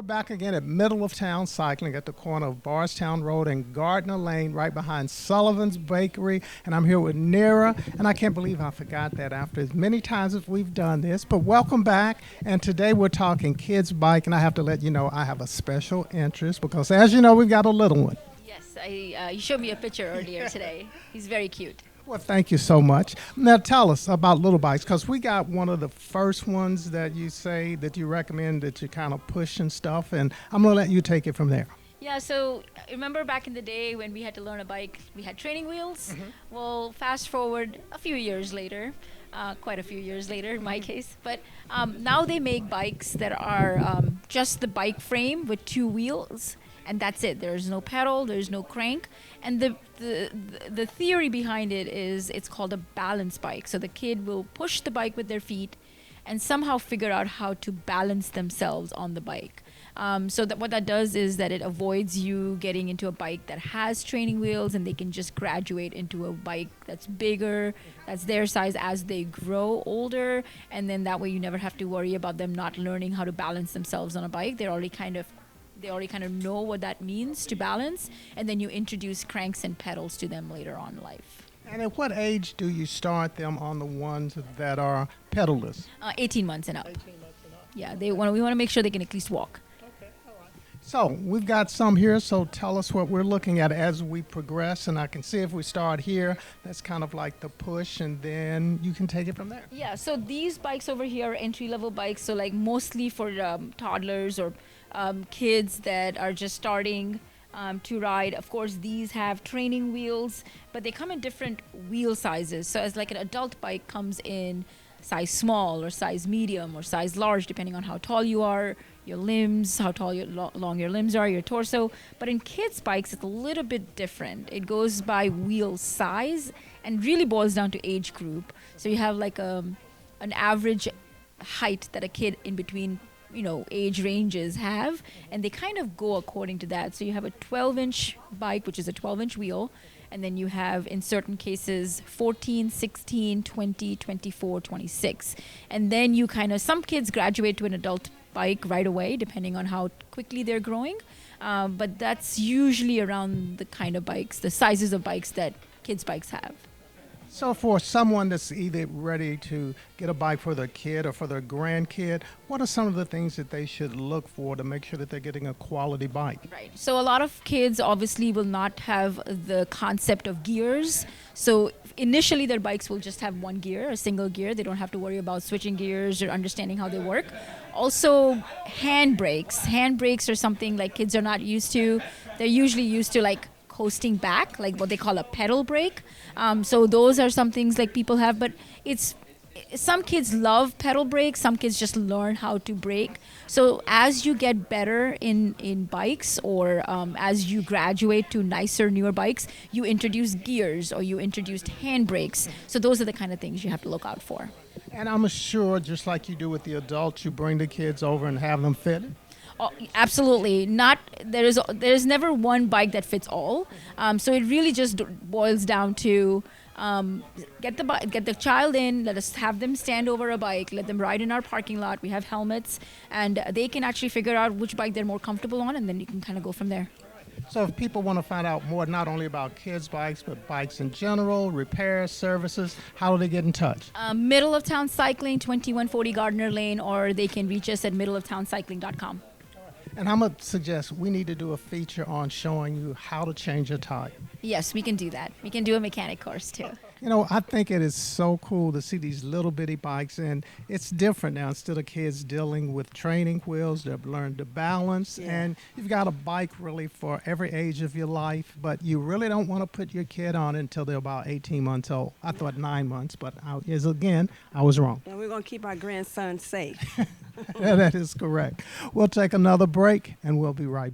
back again at Middle of Town Cycling at the corner of Bardstown Road and Gardner Lane, right behind Sullivan's Bakery. And I'm here with Nira, and I can't believe I forgot that after as many times as we've done this. But welcome back, and today we're talking kids bike, and I have to let you know I have a special interest because, as you know, we've got a little one. Yes, you showed me a picture earlier today. He's very cute. Well, thank you so much. Now, tell us about little bikes, because we got one of the first ones that you say that you recommend that you kind of push and stuff, and I'm going to let you take it from there. Yeah, so remember back in the day when we had to learn a bike, we had training wheels? Mm-hmm. Well, fast forward a few years later, quite a few years later in my case, but now they make bikes that are just the bike frame with two wheels. And that's it. There's no pedal, there's no crank. And the theory behind it is it's called a balance bike. So the kid will push the bike with their feet and somehow figure out how to balance themselves on the bike. So that what that does is that it avoids you getting into a bike that has training wheels, and they can just graduate into a bike that's bigger, that's their size as they grow older. And then that way you never have to worry about them not learning how to balance themselves on a bike. They already kind of know what that means to balance, and then you introduce cranks and pedals to them later on in life. And at what age do you start them on the ones that are pedalless? 18 months and up. 18 months and up. Yeah, we want to make sure they can at least walk. Okay, all right. So we've got some here, so tell us what we're looking at as we progress, and I can see if we start here, that's kind of like the push, and then you can take it from there. Yeah, so these bikes over here are entry-level bikes, so like mostly for toddlers or kids that are just starting to ride. Of course, these have training wheels, but they come in different wheel sizes. So as like an adult bike comes in size small or size medium or size large, depending on how tall you are, your limbs, how tall long your limbs are, your torso. But in kids' bikes, it's a little bit different. It goes by wheel size and really boils down to age group. So you have like an average height that a kid in between age ranges have, and they kind of go according to that. So you have a 12-inch bike, which is a 12-inch wheel, and then you have, in certain cases, 14, 16, 20, 24, 26. And then you some kids graduate to an adult bike right away, depending on how quickly they're growing. But that's usually around the kind of bikes, the sizes of bikes that kids' bikes have. So for someone that's either ready to get a bike for their kid or for their grandkid, what are some of the things that they should look for to make sure that they're getting a quality bike? Right. So a lot of kids obviously will not have the concept of gears. So initially their bikes will just have one gear, a single gear. They don't have to worry about switching gears or understanding how they work. Also, hand brakes. Hand brakes are something like kids are not used to. They're usually used to like coasting back, like what they call a pedal brake. So those are some things like people have, but some kids love pedal brakes, some kids just learn how to brake. So as you get better in bikes, or as you graduate to nicer, newer bikes, you introduce gears or you introduce hand brakes. So those are the kind of things you have to look out for. And I'm sure, just like you do with the adults, you bring the kids over and have them fitted? Oh, absolutely not. There's never one bike that fits all. So it really just boils down to get the child in, let us have them stand over a bike, let them ride in our parking lot. We have helmets, and they can actually figure out which bike they're more comfortable on, and then you can kind of go from there. So if people want to find out more, not only about kids' bikes, but bikes in general, repairs, services, how do they get in touch? Middle of Town Cycling, 2140 Gardner Lane, or they can reach us at middleoftowncycling.com. And I'm going to suggest we need to do a feature on showing you how to change a tire. Yes, we can do that. We can do a mechanic course too. I think it is so cool to see these little bitty bikes, and it's different now. Instead of kids dealing with training wheels, they've learned to balance, and you've got a bike really for every age of your life, but you really don't want to put your kid on it until they're about 18 months old. I thought 9 months, but I was wrong. And we're going to keep our grandson safe. That is correct. We'll take another break, and we'll be right back.